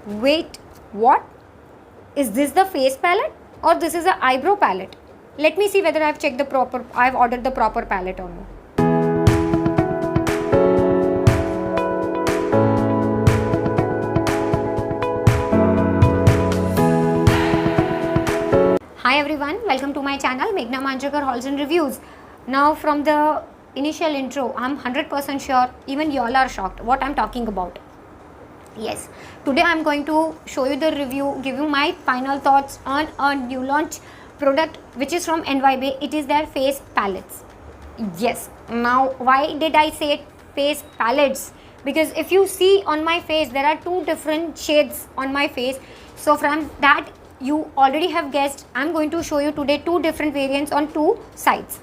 Wait, what? Is this the face palette or this is an eyebrow palette? Let me see whether I've ordered the proper palette or not. Hi everyone, welcome to my channel Meghna Manjrekar Hauls and Reviews. Now from the initial intro, I'm 100% sure even y'all are shocked what I'm talking about. Yes, today I'm going to show you the review, give you my final thoughts on a new launch product which is from NY Bae. It is their face palettes. Yes, now why did I say face palettes? Because if you see on my face, there are two different shades on my face. So from that you already have guessed, I'm going to show you today two different variants on two sides.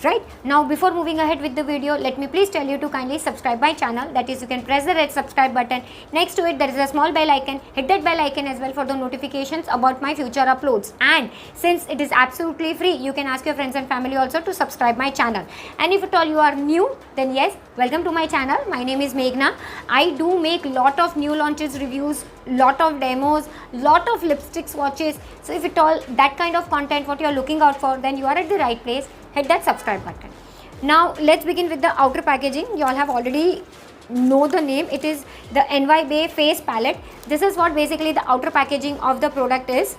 Right now, before moving ahead with the video, let me please tell you to kindly subscribe my channel. That is, you can press the red subscribe button. Next to it there is a small bell icon. Hit that bell icon as well for the notifications about my future uploads. And since it is absolutely free, you can ask your friends and family also to subscribe my channel. And if at all you are new, then yes, welcome to my channel. My name is Meghna. I do make lot of new launches reviews, lot of demos, lot of lipstick swatches. So if at all that kind of content what you are looking out for, then you are at the right place. Hit that subscribe button. Now let's begin with the outer packaging. You all have already know the name. It is the NY Bae face palette. This is what basically the outer packaging of the product is.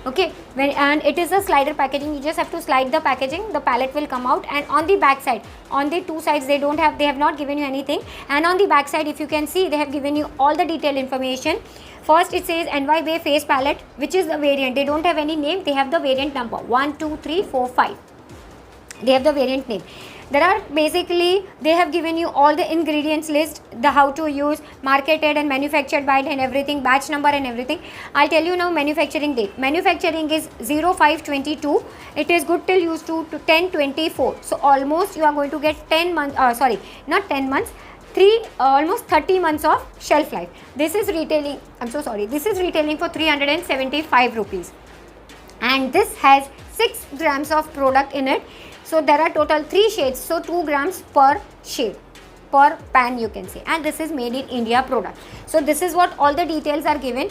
Okay, and it is a slider packaging. You just have to slide the packaging, the palette will come out. And on the back side, on the two sides, they have not given you anything. And on the back side, if you can see, they have given you all the detailed information. First it says NY Bae face palette, which is the variant. They don't have any name, they have the variant number 1 2 3 4 5. They have the variant name. There are basically, they have given you all the ingredients list, the how to use, marketed and manufactured by and everything, batch number and everything. I'll tell you now manufacturing date. Manufacturing is 05/22. It is good till used to 10/24. So almost you are going to get 10 months, not 10 months, almost 30 months of shelf life. This is retailing, this is retailing for 375 rupees. And this has 6 grams of product in it. So there are total 3 shades, so 2 grams per shade, per pan you can say. And this is made in India product. So this is what all the details are given.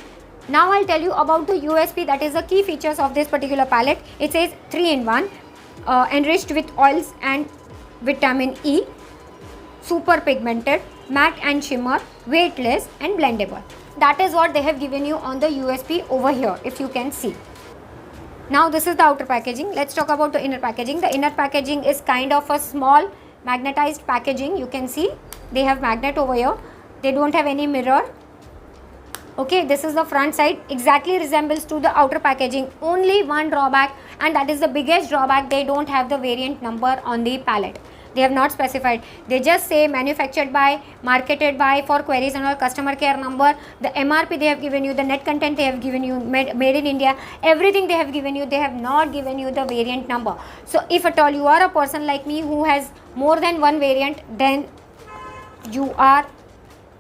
Now I'll tell you about the USP, that is the key features of this particular palette. It says 3-in-1, enriched with oils and vitamin E, super pigmented, matte and shimmer, weightless and blendable. That is what they have given you on the USP over here, if you can see. Now this is the outer packaging. Let's talk about the inner packaging. The inner packaging is kind of a small magnetized packaging. You can see they have magnet over here. They don't have any mirror. Okay, this is the front side. Exactly resembles to the outer packaging. Only one drawback, and that is the biggest drawback. They don't have the variant number on the palette. They have not specified. They just say manufactured by, marketed by, for queries and all, customer care number, the MRP they have given you, the net content they have given you, made in India, everything they have given you. They have not given you the variant number. So if at all you are a person like me who has more than one variant, then you are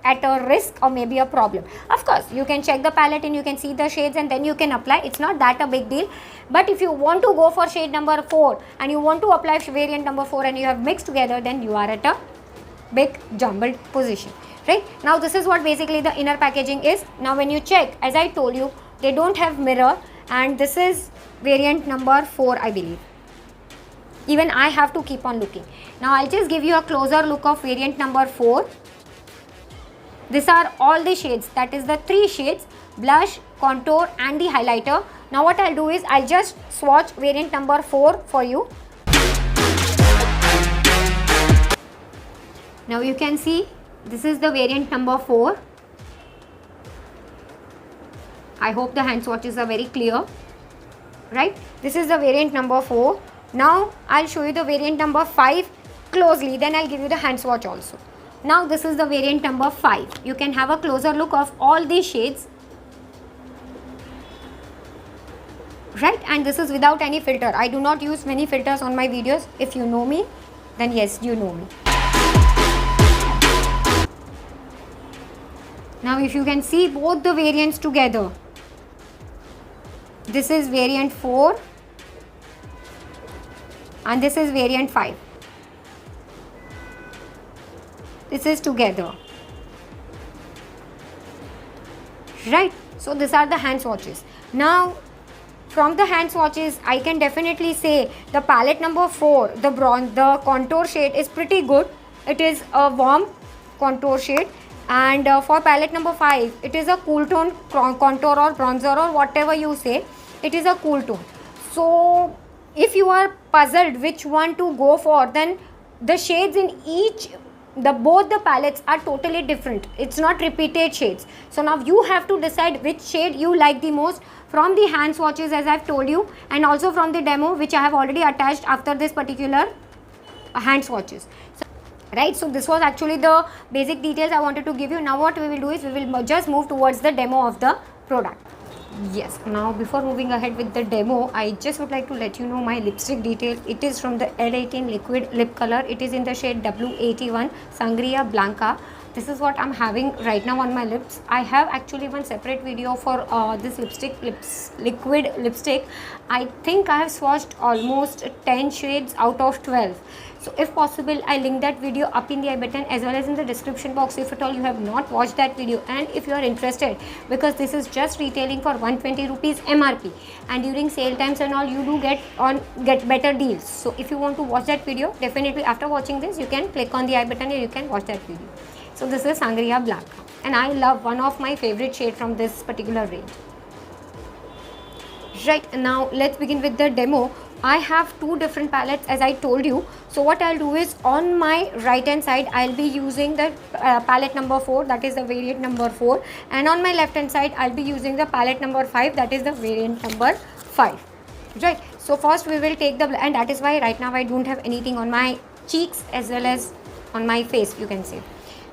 at a risk or maybe a problem. Of course, you can check the palette and you can see the shades and then you can apply. It's not that a big deal. But if you want to go for shade number 4 and you want to apply variant number 4 and you have mixed together, then you are at a big jumbled position. Right? Now this is what basically the inner packaging is. Now when you check, as I told you, they don't have mirror, and this is variant number 4, I believe. Even I have to keep on looking. Now I'll just give you a closer look of variant number 4. These are all the shades, that is the 3 shades, blush, contour and the highlighter. Now what I'll do is, I'll just swatch variant number 4 for you. Now you can see, this is the variant number 4. I hope the hand swatches are very clear. Right? This is the variant number 4. Now I'll show you the variant number 5 closely, then I'll give you the hand swatch also. Now this is the variant number 5. You can have a closer look of all these shades. Right? And this is without any filter. I do not use many filters on my videos. If you know me, then yes, you know me. Now if you can see both the variants together. This is variant 4 and this is variant 5. This is together. right? So these are the hand swatches. Now from the hand swatches, I can definitely say the palette number 4, the bronze, the contour shade is pretty good. It is a warm contour shade. And for palette number 5, it is a cool tone contour or bronzer or whatever you say. It is a cool tone. So if you are puzzled which one to go for, then the shades in both the palettes are totally different. It's not repeated shades. So now you have to decide which shade you like the most from the hand swatches, as I've told you, and also from the demo which I have already attached after this particular hand swatches. Right, so this was actually the basic details I wanted to give you. Now what we will do is we will just move towards the demo of the product. Yes, now before moving ahead with the demo, I just would like to let you know my lipstick detail. It is from the L18 liquid lip color. It is in the shade W81 Sangria Blanca. This is what I'm having right now on my lips. I have actually one separate video for this liquid lipstick. I think I have swatched almost 10 shades out of 12. So if possible, I link that video up in the I button as well as in the description box if at all you have not watched that video, and if you are interested, because this is just retailing for 120 rupees MRP, and during sale times and all you do get better deals. So if you want to watch that video, definitely after watching this you can click on the I button and you can watch that video. So this is Sangria Blanca, and I love one of my favorite shade from this particular range. Right, now let's begin with the demo. I have two different palettes as I told you. So what I'll do is, on my right hand side I'll be using the palette number 4, that is the variant number 4, and on my left hand side I'll be using the palette number 5, that is the variant number 5. Right, so first we will take the, and that is why right now I don't have anything on my cheeks as well as on my face, you can say.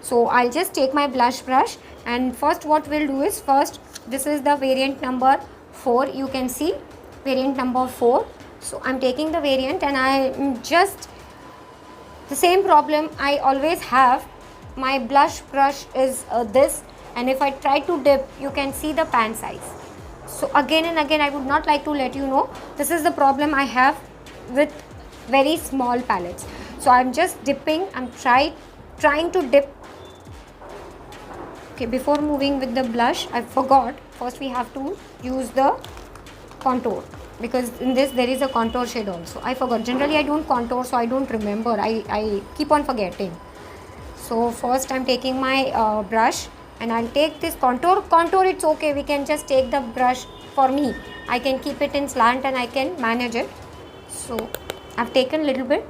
So I'll just take my blush brush, and first what we'll do is, first this is the variant number 4, you can see variant number 4. So I'm taking the variant, and I'm just the same problem I always have. My blush brush is this, and if I try to dip, you can see the pan size. So again and again I would not like to let you know, this is the problem I have with very small palettes. So I'm just dipping, I'm trying to dip. Okay, before moving with the blush, I forgot, first we have to use the contour, because in this there is a contour shade also. I forgot, generally I don't contour, so I don't remember, I keep on forgetting. So first I'm taking my brush, and I'll take this contour. It's okay, we can just take the brush. For me, I can keep it in slant and I can manage it. So I've taken a little bit.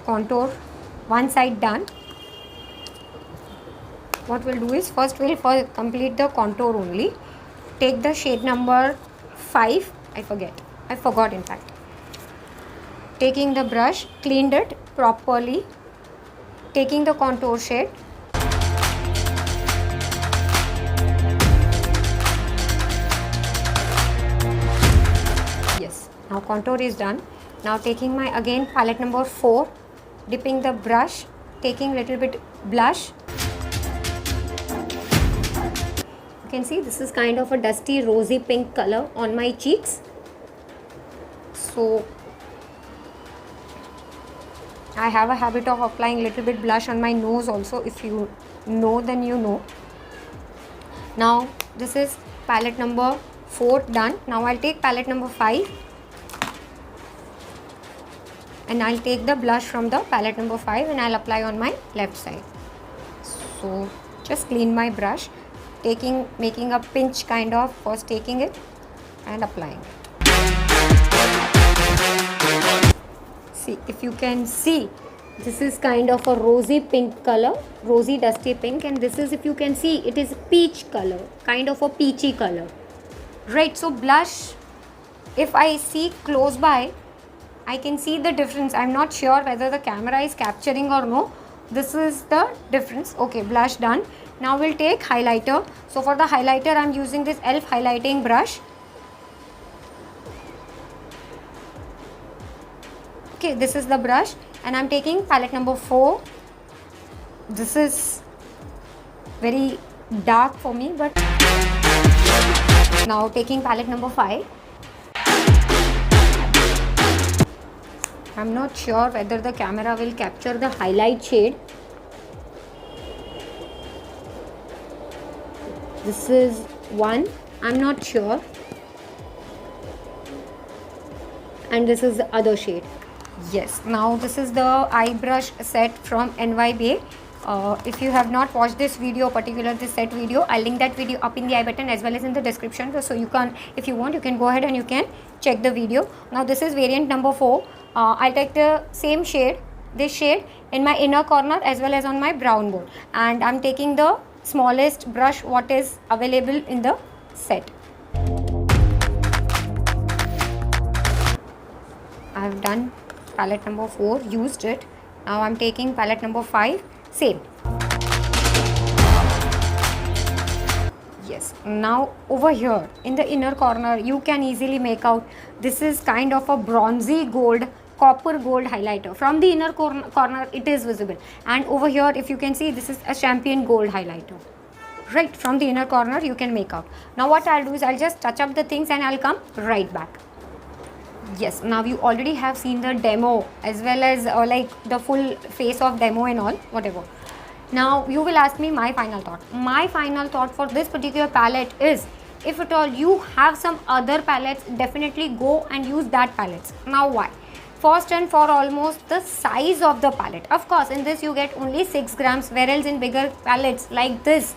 Contour, one side done. What we'll do is, first we'll complete the contour only. Take the shade number 5, I forgot in fact. Taking the brush, cleaned it properly, taking the contour shade. Yes, now contour is done. Now taking my again palette number 4, dipping the brush, taking little bit blush. You can see this is kind of a dusty rosy pink color on my cheeks. So I have a habit of applying little bit blush on my nose also. If you know, then you know. Now this is palette number 4 done. Now I'll take palette number 5, and I'll take the blush from the palette number 5 and I'll apply on my left side. So just clean my brush, making a pinch kind of, first taking it and applying it. See, if you can see, this is kind of a rosy pink color, rosy dusty pink, and this is, if you can see, it is peach color, kind of a peachy color. Right, so blush, if I see close by, I can see the difference. I'm not sure whether the camera is capturing or no. This is the difference. Okay, blush done. Now we'll take highlighter. So for the highlighter, I'm using this e.l.f. highlighting brush. Okay, this is the brush, and I'm taking palette number 4. This is very dark for me, but now taking palette number 5. I'm not sure whether the camera will capture the highlight shade. This is one, I'm not sure. And this is the other shade. Yes, now this is the eye brush set from NY Bae. If you have not watched this video, particularly this set video, I'll link that video up in the I button as well as in the description. So you can, if you want, you can go ahead and you can check the video. Now this is variant number 4. I'll take the same shade, this shade, in my inner corner as well as on my brown bone. And I'm taking the smallest brush what is available in the set. I've done palette number 4, used it. Now I'm taking palette number 5, same. Yes, now over here in the inner corner you can easily make out this is kind of a bronzy gold, copper gold highlighter. From the inner corner it is visible, and over here if you can see, this is a champagne gold highlighter. Right, from the inner corner you can make out. Now what I'll do is I'll just touch up the things and I'll come right back. Yes, now you already have seen the demo as well as like the full face of demo and all, whatever. Now you will ask me my final thought. My final thought for this particular palette is, if at all you have some other palettes, definitely go and use that palettes. Now why? First and for almost the size of the palette. Of course, in this you get only 6 grams, whereas in bigger palettes like this,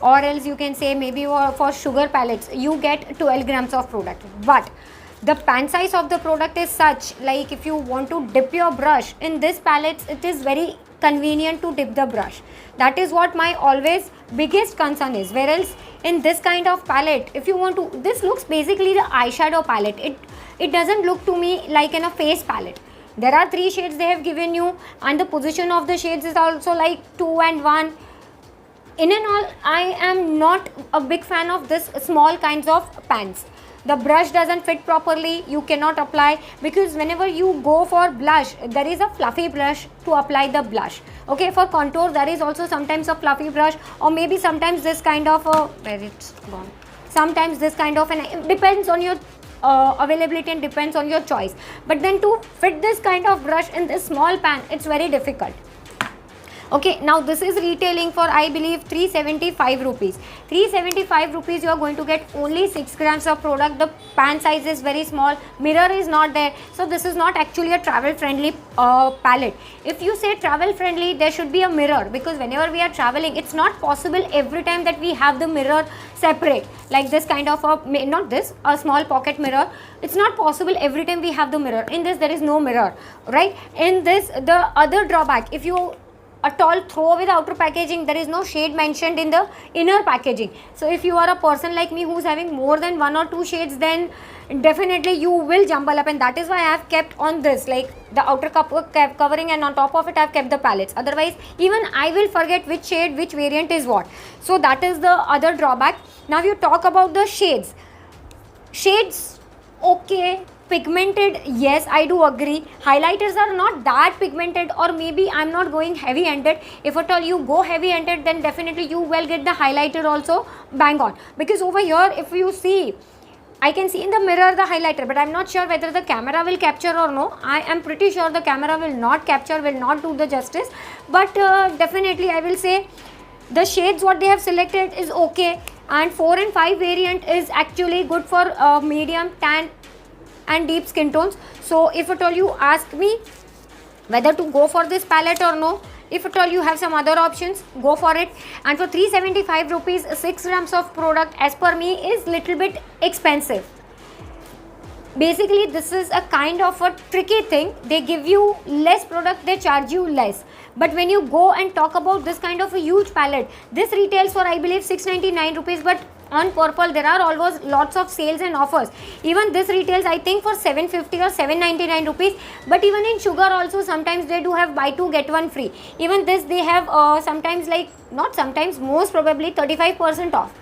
or else you can say maybe for sugar palettes, you get 12 grams of product. But the pan size of the product is such, like if you want to dip your brush in this palette, it is very convenient to dip the brush. That is what my always biggest concern is. Whereas in this kind of palette, if you want to, this looks basically the eyeshadow palette. It doesn't look to me like in a face palette. There are 3 shades they have given you, and the position of the shades is also like 2 and 1. In and all, I am not a big fan of this small kinds of pans. The brush doesn't fit properly, you cannot apply, because whenever you go for blush, there is a fluffy brush to apply the blush. Okay, for contour there is also sometimes a fluffy brush, or maybe sometimes this kind of a, where it's gone, sometimes this kind of, and it depends on your availability and depends on your choice. But then to fit this kind of brush in this small pan, it's very difficult. Okay, now this is retailing for I believe 375 rupees. 375 rupees you are going to get only 6 grams of product. The pan size is very small, mirror is not there. So this is not actually a travel friendly palette. If you say travel friendly, there should be a mirror, because whenever we are traveling, it's not possible every time that we have the mirror separate. Like this kind of a, not this, a small pocket mirror. It's not possible every time we have the mirror. In this there is no mirror, right? In this, the other drawback, if you at all throw away the outer packaging, there is no shade mentioned in the inner packaging. So if you are a person like me who's having more than 1 or 2 shades, then definitely you will jumble up, and that is why I have kept on this like the outer covering, and on top of it I have kept the palettes. Otherwise even I will forget which shade, which variant is what. So that is the other drawback. Now you talk about the shades. Shades, okay. Pigmented, yes, I do agree. Highlighters are not that pigmented, or maybe I'm not going heavy handed. If at all you go heavy handed, then definitely you will get the highlighter also bang on. Because over here, if you see, I can see in the mirror the highlighter, but I'm not sure whether the camera will capture or no. I am pretty sure the camera will not capture, will not do the justice. But definitely I will say the shades what they have selected is okay. And 4 and 5 variant is actually good for medium, tan and deep skin tones. So if at all you ask me whether to go for this palette or no, if at all you have some other options, go for it. And for 375 rupees, 6 grams of product as per me is little bit expensive. Basically this is a kind of a tricky thing. They give you less product, they charge you less. But when you go and talk about this kind of a huge palette, this retails for I believe 699 rupees, but on Purple there are always lots of sales and offers. Even this retails I think for 750 or 799 rupees. But even in Sugar also sometimes they do have buy 2 get 1 free. Even this they have sometimes, like not sometimes, most probably 35% off.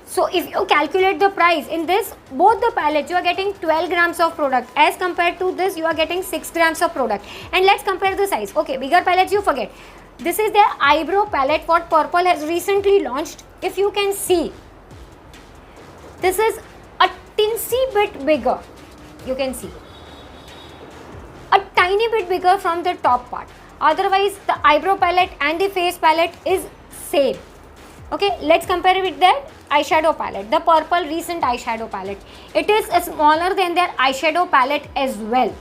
So if you calculate the price in this, both the palettes you are getting 12 grams of product, as compared to this you are getting 6 grams of product. And let's compare the size. Okay, bigger palettes you forget. This is their eyebrow palette what Purple has recently launched. If you can see, this is a teensy bit bigger. You can see a tiny bit bigger from the top part. Otherwise the eyebrow palette and the face palette is same. Okay, let's compare it with their eyeshadow palette, the purple recent eyeshadow palette. It is smaller than their eyeshadow palette as well.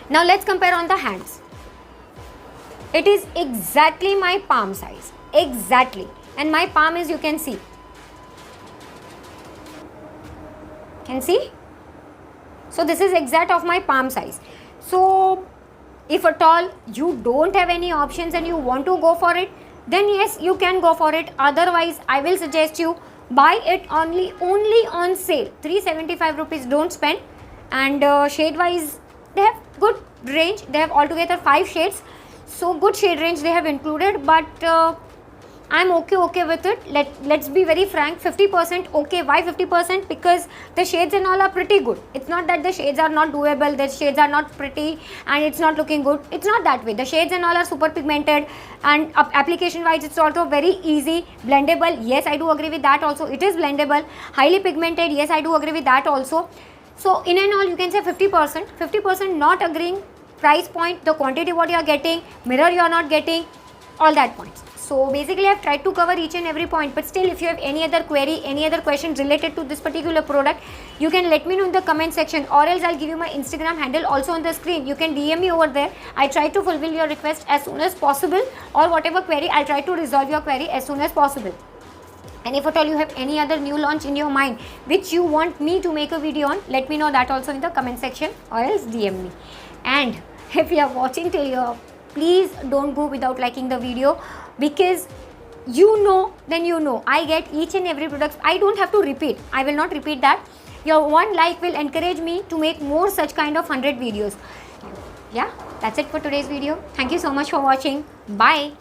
Now let's compare on the hands. It is exactly my palm size, exactly, and my palm is, you can see, so this is exact of my palm size. So if at all you don't have any options and you want to go for it, then yes, you can go for it. Otherwise I will suggest you buy it only on sale, 375 rupees. Don't spend. And shade wise they have good range. They have altogether 5 shades, so good shade range they have included, but I'm okay with it. Let's be very frank, 50% okay. Why 50%? Because the shades and all are pretty good. It's not that the shades are not doable, the shades are not pretty and it's not looking good. It's not that way. The shades and all are super pigmented, and application wise it's also very easy. Blendable, yes, I do agree with that also. It is blendable. Highly pigmented, yes, I do agree with that also. So in and all you can say 50% not agreeing. Price point, the quantity what you are getting, mirror you are not getting, all that points. So basically I have tried to cover each and every point, but still if you have any other query, any other question related to this particular product, you can let me know in the comment section, or else I'll give you my Instagram handle also on the screen. You can DM me over there. I try to fulfill your request as soon as possible, or whatever query, I'll try to resolve your query as soon as possible. And if at all you have any other new launch in your mind which you want me to make a video on, let me know that also in the comment section, or else DM me. And if you are watching till here, please don't go without liking the video, because then you know I get each and every product. I don't have to repeat. I will not repeat that. Your one like will encourage me to make more such kind of 100 videos. Yeah, that's it for today's video. Thank you so much for watching. Bye.